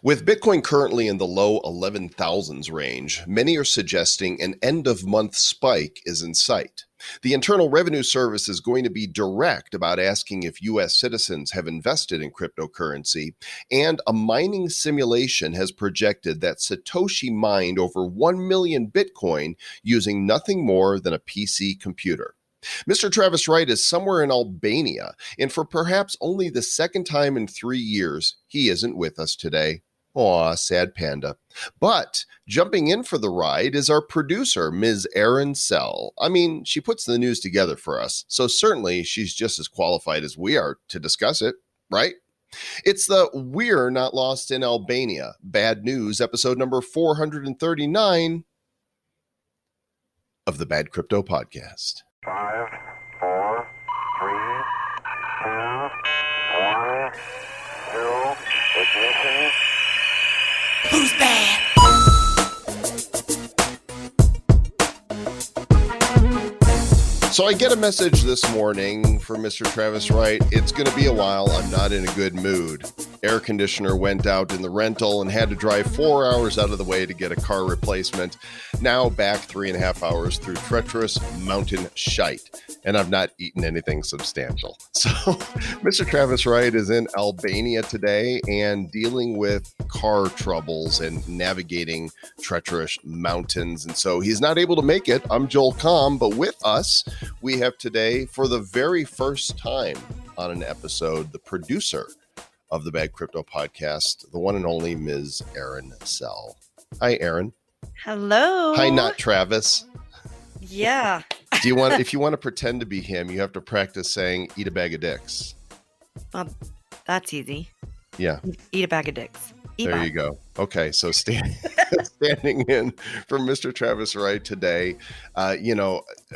With Bitcoin currently in the low 11,000s range, many are suggesting an end-of-month spike is in sight. The Internal Revenue Service is going to be direct about asking if U.S. citizens have invested in cryptocurrency, and a mining simulation has projected that Satoshi mined over 1 million Bitcoin using nothing more than a PC computer. Mr. Travis Wright is somewhere in Albania, and for perhaps only the second time in 3 years, he isn't with us today. Aw, sad panda. But jumping in for the ride is our producer, Ms. Erin Cell. I mean, she puts the news together for us, so certainly she's just as qualified as we are to discuss it, right? It's the We're Not Lost in Albania Bad News, episode number 439 of the Bad Crypto Podcast. 5, 4, 3, 2, 1, 0, ignition. Who's bad? So I get a message this morning from Mr. Travis Wright. It's going to be a while. I'm not in a good mood. Air conditioner went out in the rental and had to drive 4 hours out of the way to get a car replacement. Now back 3.5 hours through treacherous mountain shite. And I've not eaten anything substantial. So Mr. Travis Wright is in Albania today and dealing with car troubles and navigating treacherous mountains. And so he's not able to make it. I'm Joel Comm, but with us, we have today, for the very first time on an episode, the producer of the Bad Crypto Podcast, the one and only Ms. Erin Cell. Hi, Erin. Hello. Hi, not Travis. Yeah. Do you want, if you want to pretend to be him, you have to practice saying, eat a bag of dicks. Well, that's easy. Yeah. Eat a bag of dicks. There you go. Okay, so standing in for Mr. Travis Wright today,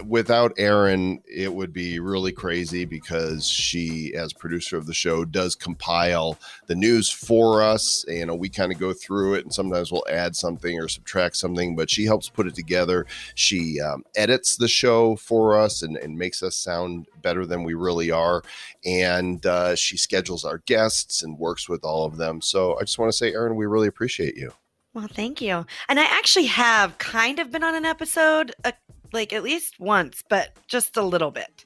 without Erin, it would be really crazy because she, as producer of the show, does compile the news for us. We kind of go through it, and sometimes we'll add something or subtract something, but she helps put it together. She edits the show for us and makes us sound better than we really are. And she schedules our guests and works with all of them. So I just want to say, Erin, we really appreciate you. Well, thank you. And I actually have kind of been on an episode, like at least once, but just a little bit.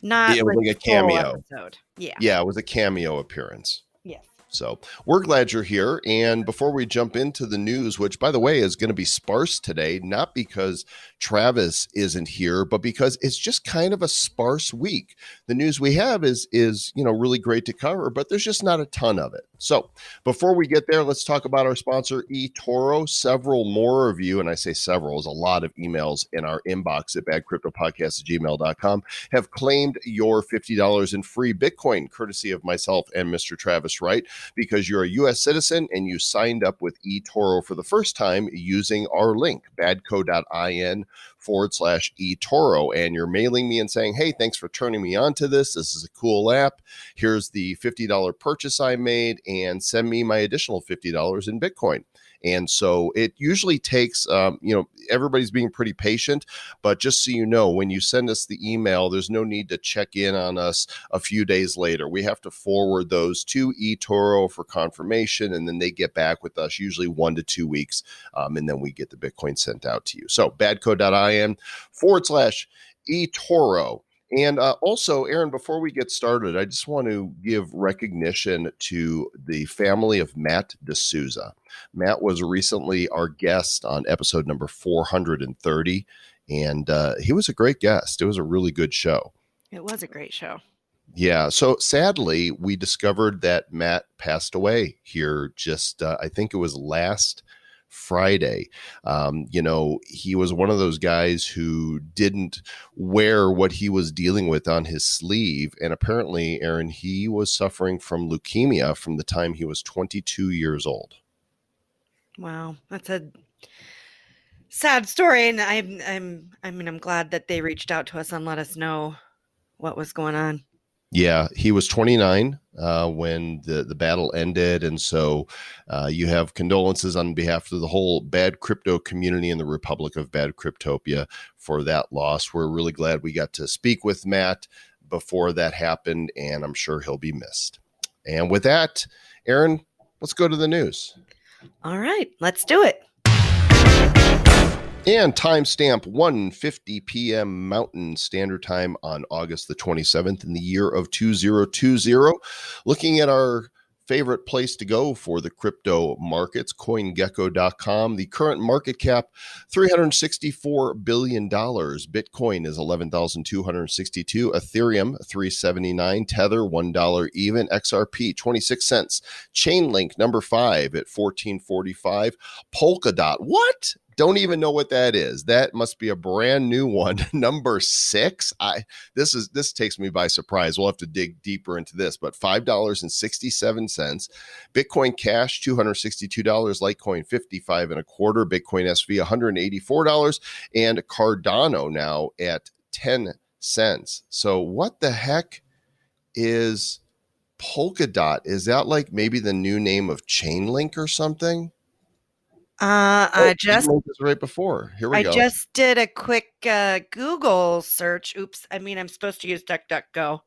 Not it was like a cameo episode. Yeah, it was a cameo appearance. Yes. So we're glad you're here. And before we jump into the news, which, by the way, is going to be sparse today, not because Travis isn't here, but because it's just kind of a sparse week. The news we have is really great to cover, but there's just not a ton of it. So before we get there, let's talk about our sponsor, eToro. Several more of you, and I say several, is a lot of emails in our inbox at badcryptopodcast@gmail.com, have claimed your $50 in free Bitcoin, courtesy of myself and Mr. Travis Wright, because you're a U.S. citizen and you signed up with eToro for the first time using our link, badco.in/eToro. And you're mailing me and saying, hey, thanks for turning me on to this. This is a cool app. Here's the $50 purchase I made, and send me my additional $50 in Bitcoin. And so it usually takes, everybody's being pretty patient, but just so you know, when you send us the email, there's no need to check in on us a few days later. We have to forward those to eToro for confirmation, and then they get back with us usually 1 to 2 weeks, and then we get the Bitcoin sent out to you. So badco.in/eToro. And also, Erin, before we get started, I just want to give recognition to the family of Matt D'Souza. Matt was recently our guest on episode number 430, and he was a great guest. It was a really good show. It was a great show. Yeah. So sadly, we discovered that Matt passed away here just, I think it was last Friday. He was one of those guys who didn't wear what he was dealing with on his sleeve. And apparently, Erin, he was suffering from leukemia from the time he was 22 years old. Wow. That's a sad story. And I'm glad that they reached out to us and let us know what was going on. Yeah, he was 29 when the battle ended. And so you have condolences on behalf of the whole Bad Crypto community in the Republic of Bad Cryptopia for that loss. We're really glad we got to speak with Matt before that happened, and I'm sure he'll be missed. And with that, Erin, Let's go to the news. All right, let's do it. And timestamp 1:50 p.m. Mountain Standard Time on August the 27th in the year of 2020. Looking at our favorite place to go for the crypto markets, CoinGecko.com. The current market cap, $364 billion. Bitcoin is 11,262. Ethereum, $3.79. Tether, $1 even. XRP, 26 cents. Chainlink, number 5 at $14.45. Polkadot, what? Don't even know what that is. That must be a brand new one. Number 6. This takes me by surprise. We'll have to dig deeper into this, but $5.67. Bitcoin Cash, $262. Litecoin, 55 and a quarter. Bitcoin SV, $184. And Cardano now at 10 cents. So what the heck is Polkadot? Is that like maybe the new name of Chainlink or something? I just Chainlink is right before. Here we go. just did a quick Google search. Oops, I mean I'm supposed to use DuckDuckGo,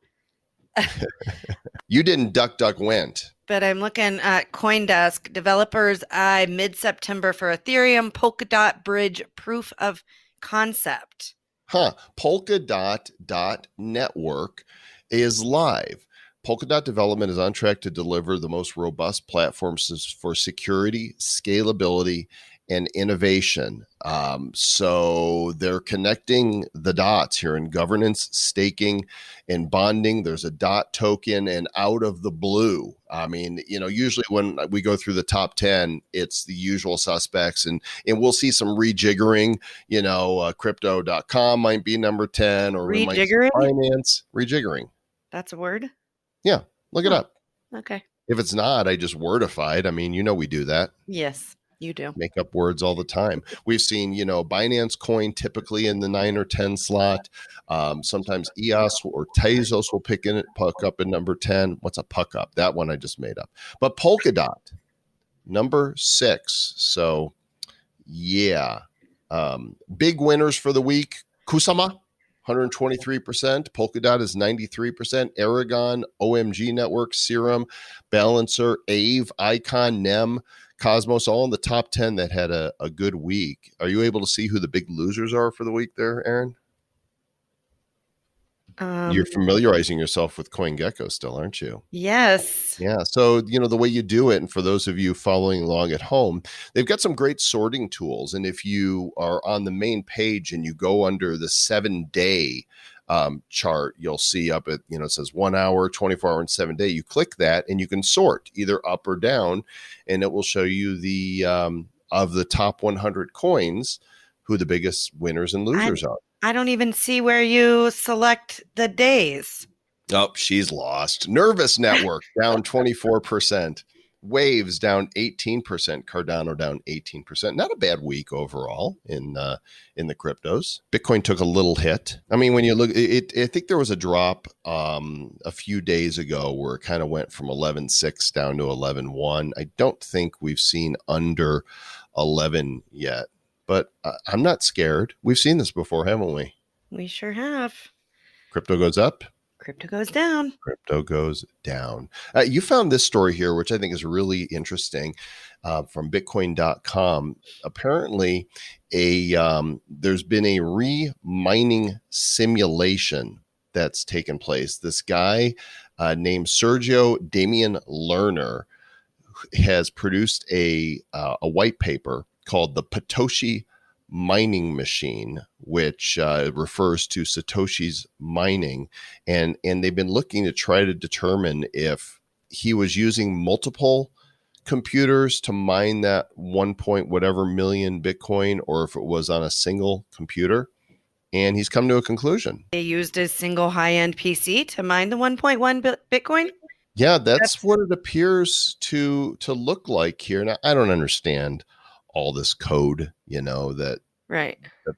You didn't duck went. but I'm looking at CoinDesk. Developers mid-September for Ethereum Polkadot Bridge proof of concept. Polkadot.network is live. Polkadot development is on track to deliver the most robust platforms for security, scalability, and innovation. So they're connecting the dots here in governance, staking, and bonding. There's a DOT token, and out of the blue, I mean, usually when we go through the top 10, it's the usual suspects, and we'll see some rejiggering. Crypto.com might be number 10, or we might see Rejiggering? Binance rejiggering. That's a word? Yeah, look it up. Okay. If it's not, I just wordified. I mean, we do that. Yes, you do. Make up words all the time. We've seen, Binance coin typically in the 9 or 10 slot. Sometimes EOS or Tezos will pick up in number 10. What's a puck up? That one I just made up. But Polkadot, number 6. So, yeah. Big winners for the week. Kusama, 123%. Polkadot is 93%. Aragon, OMG Network, Serum, Balancer, Aave, Icon, Nem, Cosmos, all in the top 10 that had a good week. Are you able to see who the big losers are for the week there, Erin? You're familiarizing yourself with CoinGecko still, aren't you? Yes. Yeah. So, the way you do it, and for those of you following along at home, they've got some great sorting tools. And if you are on the main page and you go under the 7-day chart, you'll see up at, it says 1 hour, 24 hour, and 7-day. You click that and you can sort either up or down, and it will show you the of the top 100 coins, who the biggest winners and losers are. I don't even see where you select the days. Oh, she's lost. Nervous Network down 24%. Waves down 18%. Cardano down 18%. Not a bad week overall in the cryptos. Bitcoin took a little hit. I mean, when you look, I think there was a drop a few days ago where it kind of went from 11.6 down to 11.1. I don't think we've seen under 11 yet, but I'm not scared. We've seen this before, haven't we? We sure have. Crypto goes up. Crypto goes down. Crypto goes down. You found this story here, which I think is really interesting, from Bitcoin.com. Apparently, there's been a re-mining simulation that's taken place. This guy named Sergio Damian Lerner has produced a white paper called the Satoshi mining machine, which refers to Satoshi's mining, and they've been looking to try to determine if he was using multiple computers to mine that 1 point whatever million Bitcoin, or if it was on a single computer. And he's come to a conclusion. They used a single high-end PC to mine the 1.1 Bitcoin. Yeah, that's what it appears to look like here. Now, I don't understand all this code, that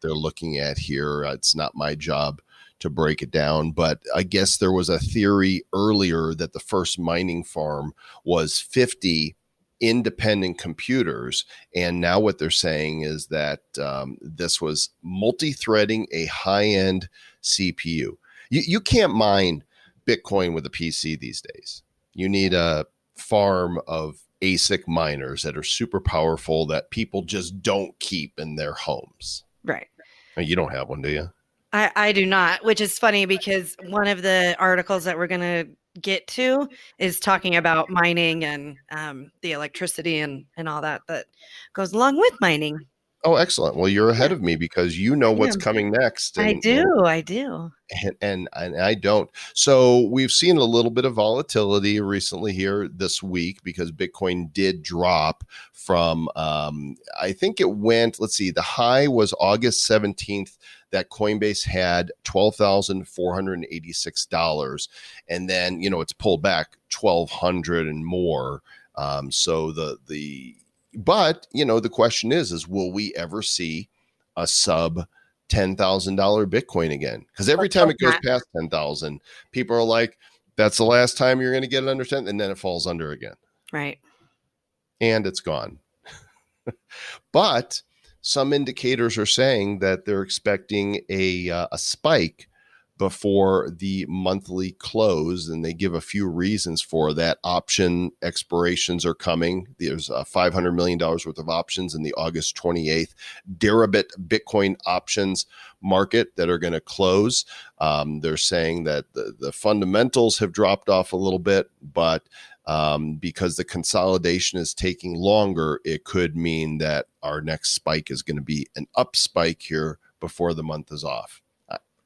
they're looking at here. It's not my job to break it down, but I guess there was a theory earlier that the first mining farm was 50 independent computers, and now what they're saying is that this was multi-threading a high-end CPU. You can't mine Bitcoin with a PC these days. You need a farm of ASIC miners that are super powerful that people just don't keep in their homes. Right. You don't have one, do you? I do not, which is funny because one of the articles that we're going to get to is talking about mining and the electricity and all that goes along with mining. Oh, excellent. Well, you're ahead Yeah. of me because you know I what's am. coming next. I do. I do. And I don't. So we've seen a little bit of volatility recently here this week because Bitcoin did drop from, I think it went, let's see, the high was August 17th that Coinbase had $12,486. And then, it's pulled back 1,200 and more. But the question is will we ever see a sub $10,000 Bitcoin again? Because every time it goes past 10,000, people are like, that's the last time you're going to get it under 10, and then it falls under again. Right. And it's gone. But some indicators are saying that they're expecting a spike before the monthly close, and they give a few reasons for that. Option expirations are coming. There's $500 million worth of options in the August 28th Deribit Bitcoin options market that are going to close. They're saying that the fundamentals have dropped off a little bit, but because the consolidation is taking longer, it could mean that our next spike is going to be an up spike here before the month is off.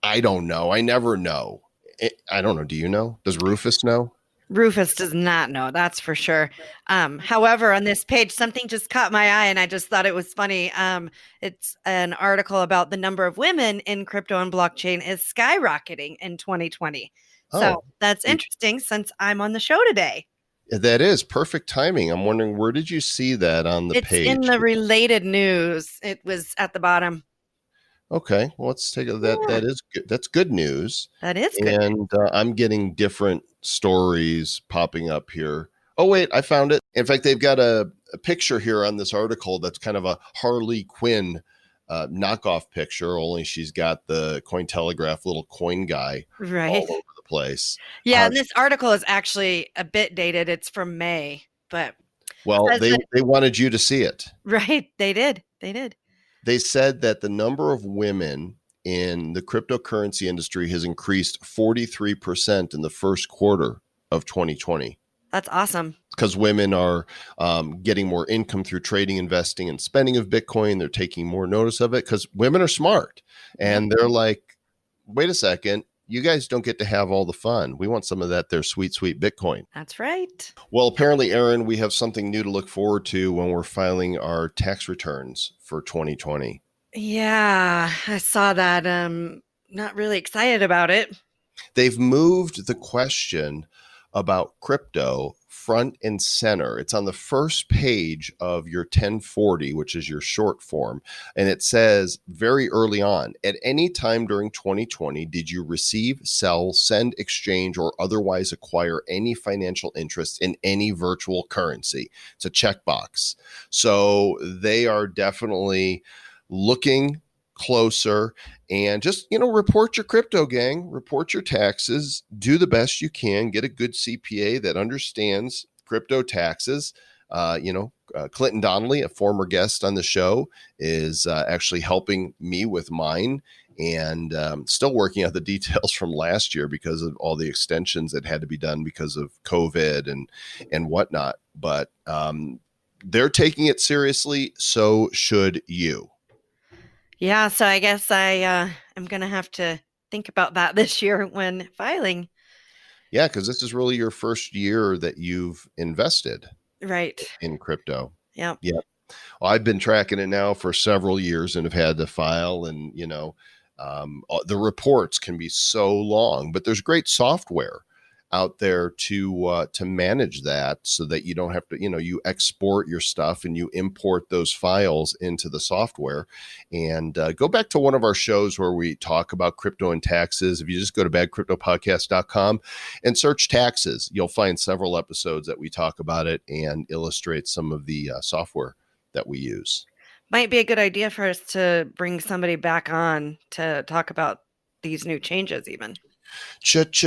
I don't know. I never know. I don't know. Do you know? Does Rufus know? Rufus does not know, that's for sure. However, on this page, something just caught my eye and I just thought it was funny. It's an article about the number of women in crypto and blockchain is skyrocketing in 2020. So that's interesting since I'm on the show today. That is perfect timing. I'm wondering, where did you see that on the page? It's in the related news. It was at the bottom. Okay, well, let's take that. Yeah. That is good. That's good news. That is good. And I'm getting different stories popping up here. Oh, wait, I found it. In fact, they've got a picture here on this article that's kind of a Harley Quinn knockoff picture, only she's got the Cointelegraph little coin guy all over the place. Yeah, and this article is actually a bit dated. It's from May, but they wanted you to see it. Right, they did. They did. They said that the number of women in the cryptocurrency industry has increased 43% in the first quarter of 2020. That's awesome. Because women are getting more income through trading, investing, and spending of Bitcoin. They're taking more notice of it because women are smart. And they're like, wait a second, you guys don't get to have all the fun. We want some of that, their sweet, sweet Bitcoin. That's right. Well, apparently, Erin, we have something new to look forward to when we're filing our tax returns for 2020. Yeah, I saw that. Not really excited about it. They've moved the question about crypto front and center. It's on the first page of your 1040, which is your short form. And it says very early on, at any time during 2020, did you receive, sell, send, exchange, or otherwise acquire any financial interest in any virtual currency? It's a checkbox. So they are definitely looking closer, and just, report your crypto, gang, report your taxes, do the best you can, get a good CPA that understands crypto taxes. Clinton Donnelly, a former guest on the show, is actually helping me with mine, and still working out the details from last year because of all the extensions that had to be done because of COVID and whatnot. But they're taking it seriously. So should you. Yeah, so I guess I'm going to have to think about that this year when filing. Yeah, because this is really your first year that you've invested in crypto. Yeah. Well, I've been tracking it now for several years and have had to file, and the reports can be so long, but there's great software out there to manage that so that you don't have to, you export your stuff and you import those files into the software. And go back to one of our shows where we talk about crypto and taxes. If you just go to badcryptopodcast.com and search taxes, you'll find several episodes that we talk about it and illustrate some of the software that we use. Might be a good idea for us to bring somebody back on to talk about these new changes even. Changes.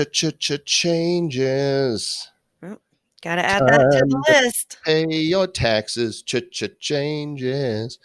Well, Gotta add that to Time the to list. pay your taxes, changes.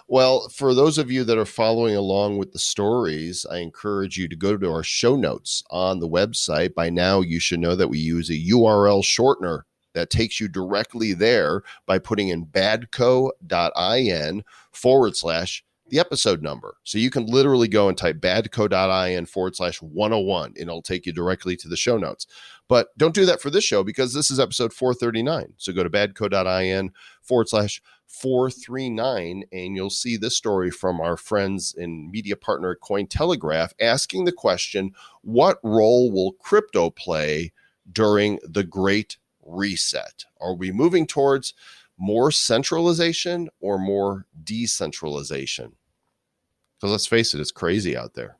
Well, for those of you that are following along with the stories, I encourage you to go to our show notes on the website. By now, you should know that we use a URL shortener that takes you directly there by putting in badco.in/the episode number. So you can literally go and type badco.in/101 and it'll take you directly to the show notes. But don't do that for this show because this is episode 439. So go to badco.in/439 and you'll see this story from our friends and media partner at Cointelegraph asking the question, what role will crypto play during the Great Reset? Are we moving towards more centralization or more decentralization? Because let's face it, it's crazy out there.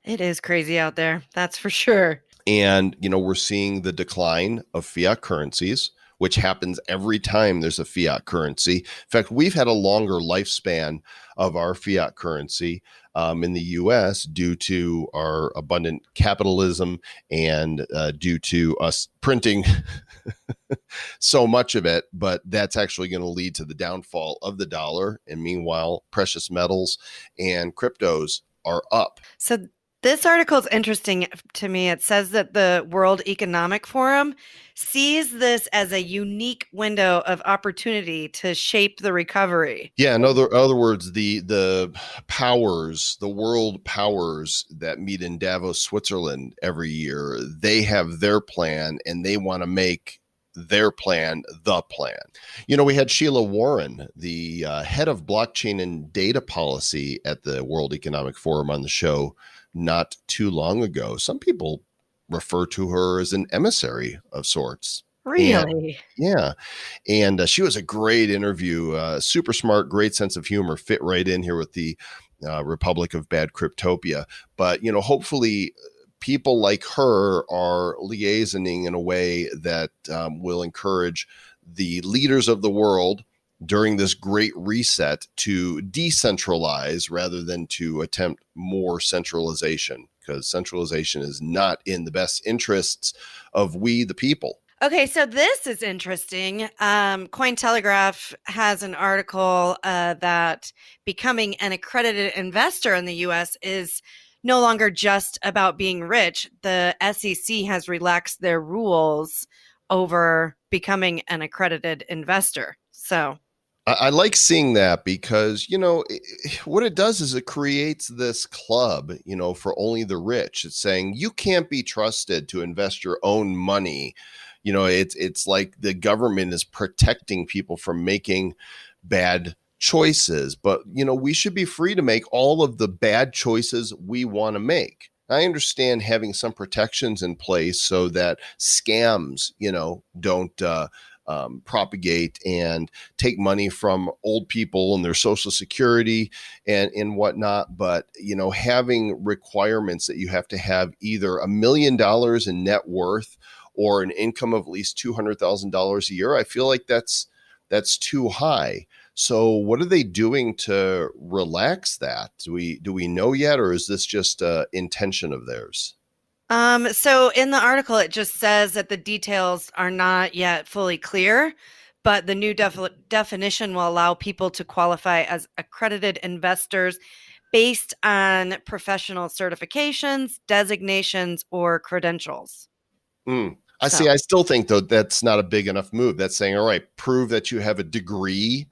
It is crazy out there. That's for sure. And, we're seeing the decline of fiat currencies, which happens every time there's a fiat currency. In fact, we've had a longer lifespan of our fiat currency in the US due to our abundant capitalism and due to us printing so much of it. But that's actually going to lead to the downfall of the dollar. And meanwhile, precious metals and cryptos are up. So this article is interesting to me. It says that the World Economic Forum sees this as a unique window of opportunity to shape the recovery. Yeah, in other words, the powers, the world powers that meet in Davos, Switzerland every year, they have their plan and they want to make their plan the plan. We had Sheila Warren, the head of blockchain and data policy at the World Economic Forum on the show not too long ago. Some people refer to her as an emissary of sorts. Really? And she was a great interview, super smart, great sense of humor, fit right in here with the Republic of Bad Cryptopia. But, hopefully people like her are liaisoning in a way that will encourage the leaders of the world during this great reset to decentralize rather than to attempt more centralization, because centralization is not in the best interests of we, the people. Okay, so this is interesting. Cointelegraph has an article that becoming an accredited investor in the U.S. is no longer just about being rich. The SEC has relaxed their rules over becoming an accredited investor. So I like seeing that because, what it does is it creates this club, for only the rich. It's saying you can't be trusted to invest your own money. It's like the government is protecting people from making bad choices. But, we should be free to make all of the bad choices we want to make. I understand having some protections in place so that scams, don't propagate and take money from old people and their social security and whatnot. But, having requirements that you have to have either $1 million in net worth or an income of at least $200,000 a year, I feel like that's too high. So what are they doing to relax that? Do we know yet, or is this just an intention of theirs? So in the article, it just says that the details are not yet fully clear, but the new definition will allow people to qualify as accredited investors based on professional certifications, designations, or credentials. I see. I still think, though, that's not a big enough move. That's saying, all right, prove that you have a degree.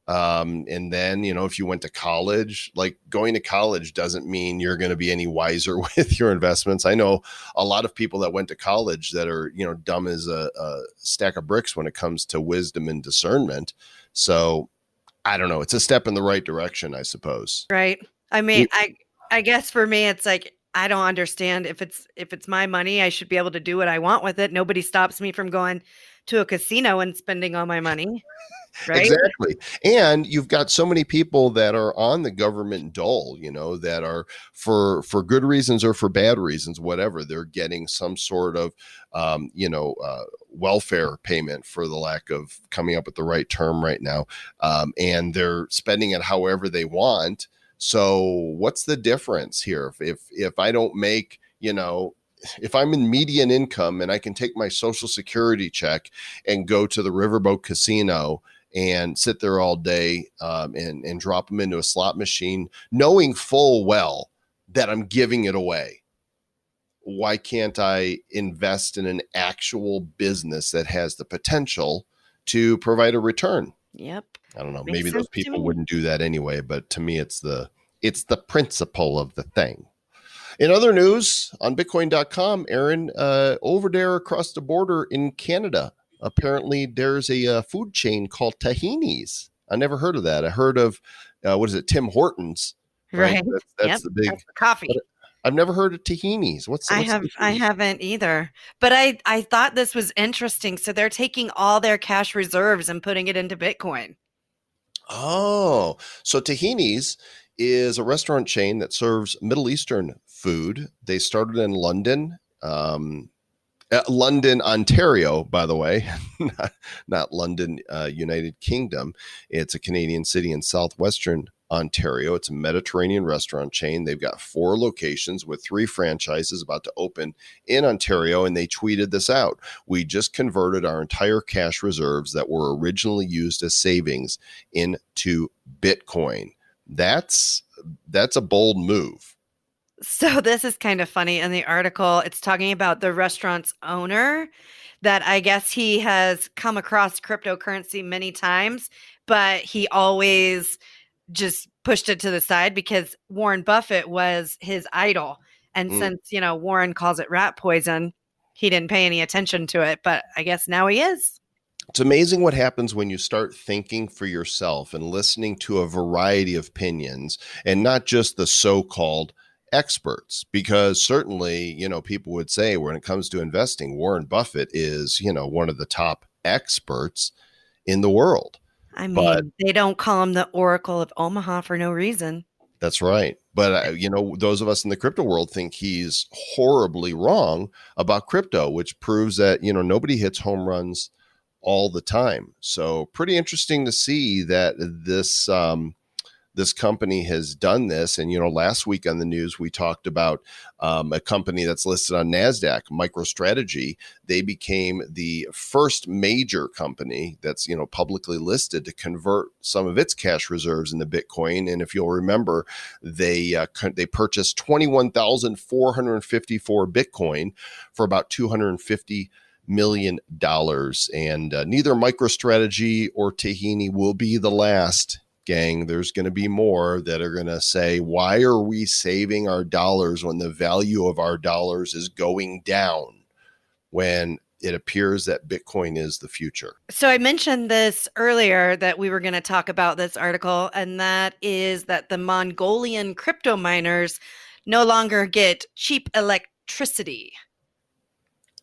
And then, if you went to college, like going to college doesn't mean you're going to be any wiser with your investments. I know a lot of people that went to college that are, dumb as a stack of bricks when it comes to wisdom and discernment. So I don't know. It's a step in the right direction, I suppose. Right. I mean, I guess for me, it's like, I don't understand if it's my money, I should be able to do what I want with it. Nobody stops me from going to a casino and spending all my money. Right? Exactly. And you've got so many people that are on the government dole, that are for good reasons or for bad reasons, whatever. They're getting some sort of, welfare payment, for the lack of coming up with the right term right now. And they're spending it however they want. So what's the difference here? If I don't make, if I'm in median income and I can take my social security check and go to the Riverboat Casino and sit there all day and drop them into a slot machine, knowing full well that I'm giving it away, why can't I invest in an actual business that has the potential to provide a return? Yep. I don't know. Makes Maybe sense those to people me. wouldn't do that anyway, but to me, it's the principle of the thing. In other news, on Bitcoin.com, Erin, over there across the border in Canada, apparently there's a food chain called Tahini's. I never heard of that. I heard of what is it, Tim Hortons, right? Right. That's Yep. the big. That's the coffee. But I've never heard of Tahini's. What's I Tahini's? haven't either. But I thought this was interesting. So they're taking all their cash reserves and putting it into Bitcoin. Oh, so Tahini's is a restaurant chain that serves Middle Eastern food. They started in London, London, Ontario, by the way, not London, United Kingdom. It's a Canadian city in southwestern Ontario. It's a Mediterranean restaurant chain. They've got 4 locations with 3 franchises about to open in Ontario, and they tweeted this out. We just converted our entire cash reserves that were originally used as savings into Bitcoin. That's a bold move. So this is kind of funny. In the article, it's talking about the restaurant's owner that I guess he has come across cryptocurrency many times, but he always just pushed it to the side because Warren Buffett was his idol. And since, Warren calls it rat poison, he didn't pay any attention to it, but I guess now he is. It's amazing what happens when you start thinking for yourself and listening to a variety of opinions and not just the so-called experts, because certainly, people would say when it comes to investing, Warren Buffett is, one of the top experts in the world. I But mean, they don't call him the Oracle of Omaha for no reason. that's right. But, those of us in the crypto world think he's horribly wrong about crypto, which proves that, nobody hits home runs all the time. So pretty interesting to see that this company has done this. And, last week on the news, we talked about a company that's listed on NASDAQ, MicroStrategy. They became the first major company that's, publicly listed to convert some of its cash reserves into Bitcoin. And if you'll remember, they purchased 21,454 Bitcoin for about $250 million. And neither MicroStrategy or Tahini will be the last. Gang, there's going to be more that are going to say, why are we saving our dollars when the value of our dollars is going down, when it appears that Bitcoin is the future? So I mentioned this earlier that we were going to talk about this article, and that is that the Mongolian crypto miners no longer get cheap electricity.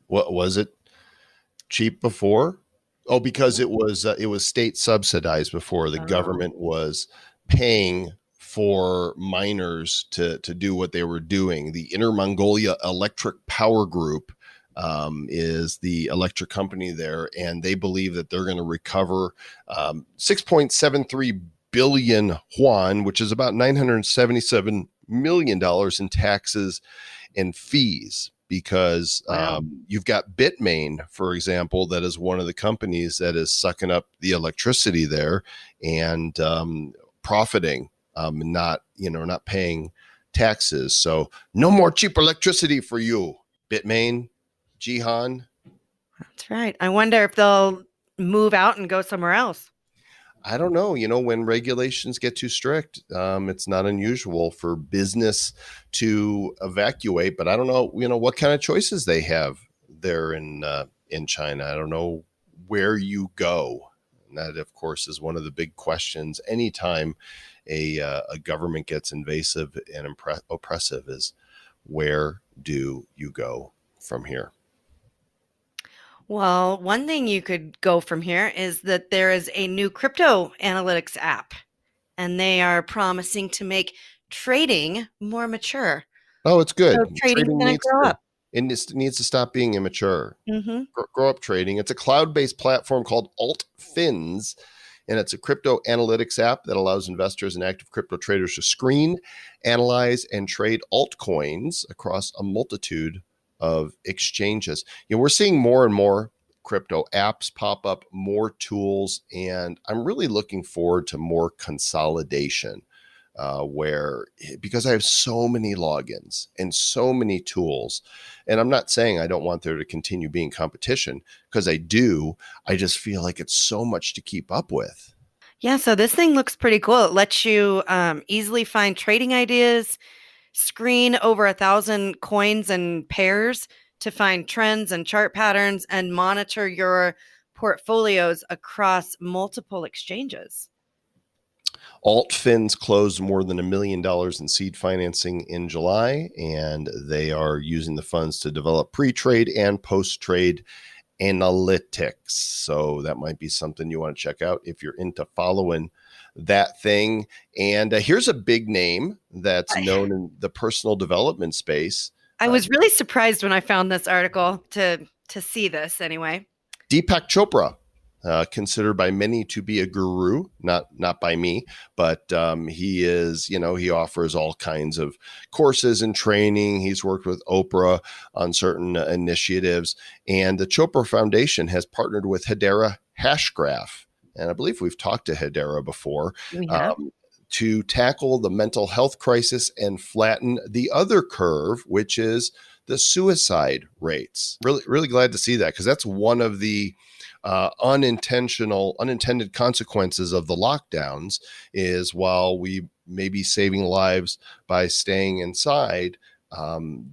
What was it? Cheap before? Oh, because it was state subsidized before. The government was paying for miners to do what they were doing. The Inner Mongolia Electric Power Group is the electric company there, and they believe that they're going to recover 6.73 billion yuan, which is about $977 million in taxes and fees. Because you've got Bitmain, for example, that is one of the companies that is sucking up the electricity there and profiting, not paying taxes. So no more cheap electricity for you, Bitmain, Jihan. That's right. I wonder if they'll move out and go somewhere else. I don't know. When regulations get too strict, it's not unusual for business to evacuate. But I don't know, what kind of choices they have there in China. I don't know where you go. And that, of course, is one of the big questions. Anytime a government gets invasive and oppressive, is where do you go from here? Well, one thing you could go from here is that there is a new crypto analytics app, and they are promising to make trading more mature. Oh, it's good. So trading's Trading going to grow up. It needs to stop being immature. Mm-hmm. Grow up trading. It's a cloud-based platform called AltFins, and it's a crypto analytics app that allows investors and active crypto traders to screen, analyze, and trade altcoins across a multitude of exchanges. We're seeing more and more crypto apps pop up, more tools, and I'm really looking forward to more consolidation where, because I have so many logins and so many tools, and I'm not saying I don't want there to continue being competition, because I do. I just feel like it's so much to keep up with. Yeah, so this thing looks pretty cool. It lets you easily find trading ideas, screen over 1,000 coins and pairs to find trends and chart patterns, and monitor your portfolios across multiple exchanges. AltFins closed more than $1 million in seed financing in July, and they are using the funds to develop pre-trade and post-trade analytics. So that might be something you want to check out if you're into following that thing. And here's a big name that's known in the personal development space. I was really surprised when I found this article to see this anyway. Deepak Chopra, considered by many to be a guru, not by me, but he is, he offers all kinds of courses and training. He's worked with Oprah on certain initiatives, and the Chopra Foundation has partnered with Hedera Hashgraph, and I believe we've talked to Hedera before, to tackle the mental health crisis and flatten the other curve, which is the suicide rates. Really, really glad to see that, because that's one of the unintended consequences of the lockdowns is, while we may be saving lives by staying inside,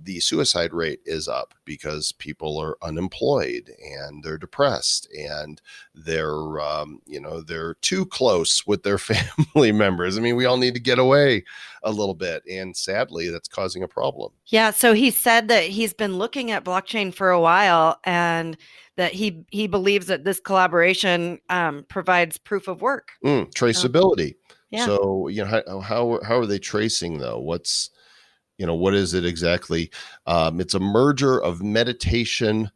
the suicide rate is up because people are unemployed and they're depressed and they're too close with their family members. I mean, we all need to get away a little bit, and sadly, that's causing a problem. Yeah, so he said that he's been looking at blockchain for a while, and that he believes that this collaboration provides proof of work. Traceability. Yeah. So, how are they tracing though? What is it exactly? It's a merger of meditation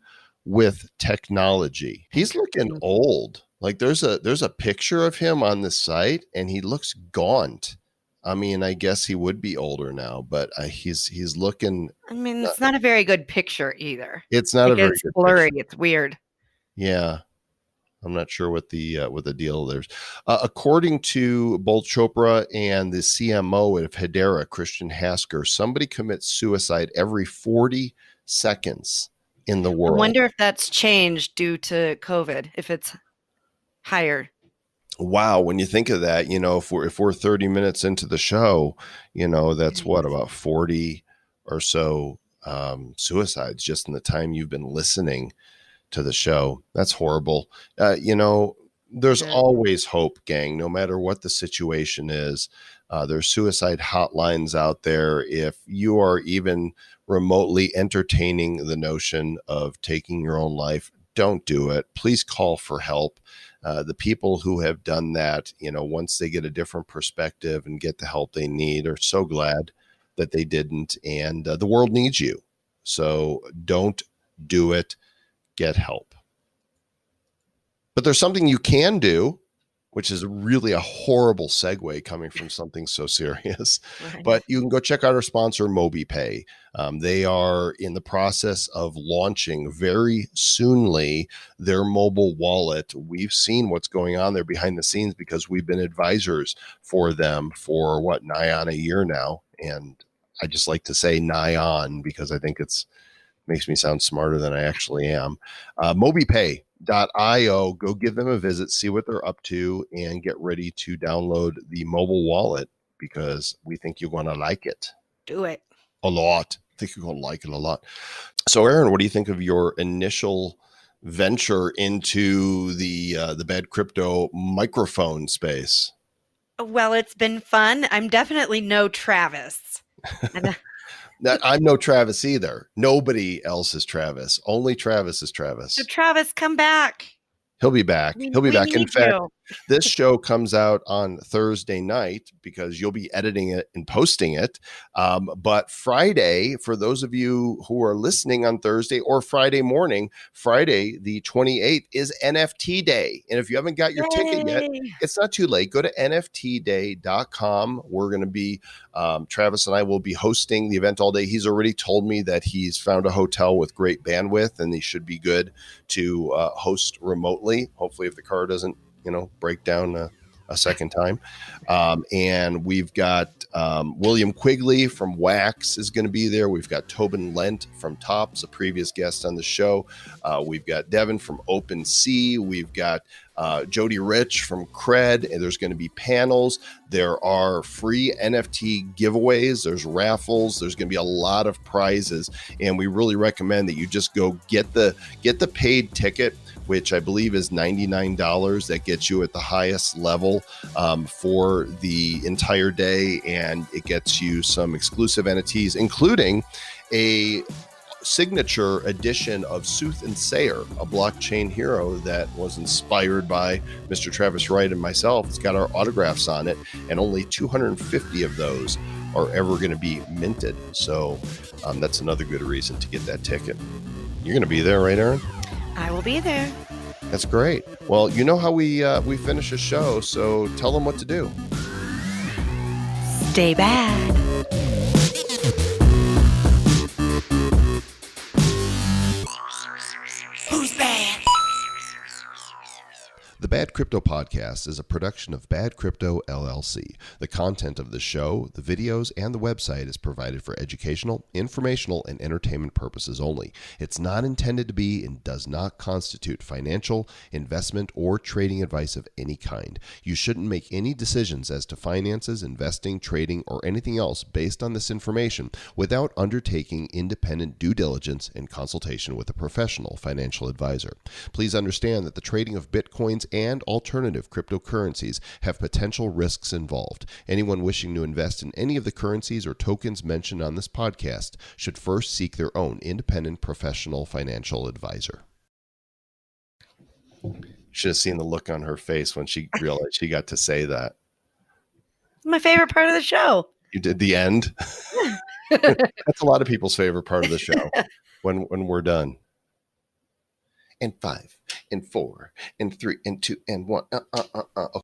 with technology. He's looking old. Like there's a picture of him on the site, and he looks gaunt. I mean, I guess he would be older now, but he's looking. I mean, it's not a very good picture either. It's not a very good blurry. picture. It's weird. Yeah. I'm not sure what the deal there's. According to both Chopra and the CMO of Hedera, Christian Hasker, somebody commits suicide every 40 seconds in the world. I wonder if that's changed due to COVID, if it's higher. Wow, when you think of that, if we're 30 minutes into the show, that's what, about 40 or so suicides just in the time you've been listening to the show. That's horrible. There's always hope, gang, no matter what the situation is. There's suicide hotlines out there. If you are even remotely entertaining the notion of taking your own life, don't do it. Please call for help. The people who have done that, once they get a different perspective and get the help they need, are so glad that they didn't. And the world needs you. So don't do it. Get help. But there's something you can do, which is really a horrible segue coming from something so serious. Right. But you can go check out our sponsor, MobiPay. They are in the process of launching very soonly their mobile wallet. We've seen what's going on there behind the scenes because we've been advisors for them for nigh on a year now. And I just like to say nigh on because I think makes me sound smarter than I actually am. MobiPay.io. Go give them a visit, see what they're up to, and get ready to download the mobile wallet because we think you're going to like it. Do it. A lot. I think you're going to like it a lot. So, Erin, what do you think of your initial venture into the bad crypto microphone space? Well, it's been fun. I'm definitely no Travis. I'm no Travis either. Nobody else is Travis. Only Travis is Travis. So Travis, come back. He'll be back. He'll be back. In fact, This show comes out on Thursday night because you'll be editing it and posting it. But Friday, for those of you who are listening on Thursday or Friday morning, Friday the 28th is NFT Day. And if you haven't got your ticket yet, Yay. it's not too late. Go to nftday.com. We're going to be, Travis and I will be hosting the event all day. He's already told me that he's found a hotel with great bandwidth and he should be good to host remotely. Hopefully, if the car doesn't, break down a second time. And we've got William Quigley from Wax is going to be there. We've got Tobin Lent from Tops, a previous guest on the show. We've got Devin from OpenSea. We've got Jody Rich from Cred, and there's going to be panels. There are free NFT giveaways. There's raffles. There's going to be a lot of prizes, and we really recommend that you just go get the paid ticket, which I believe is $99. That gets you at the highest level for the entire day, and it gets you some exclusive NFTs, including a signature edition of Sooth and Sayer, a blockchain hero that was inspired by Mr. Travis Wright and myself. It's got our autographs on it, and only 250 of those are ever going to be minted. So that's another good reason to get that ticket. You're going to be there, right, Erin? I will be there. That's great. Well, you know how we finish a show, so tell them what to do. Stay bad. Who's bad? The Bad Crypto Podcast is a production of Bad Crypto LLC. The content of the show, the videos, and the website is provided for educational, informational, and entertainment purposes only. It's not intended to be and does not constitute financial, investment, or trading advice of any kind. You shouldn't make any decisions as to finances, investing, trading, or anything else based on this information without undertaking independent due diligence and consultation with a professional financial advisor. Please understand that the trading of Bitcoins and alternative cryptocurrencies have potential risks involved. Anyone wishing to invest in any of the currencies or tokens mentioned on this podcast should first seek their own independent professional financial advisor. Should have seen the look on her face when she realized she got to say that. It's my favorite part of the show. You did the end? That's a lot of people's favorite part of the show when we're done. And 5, and 4, and 3, and 2, and 1. Okay.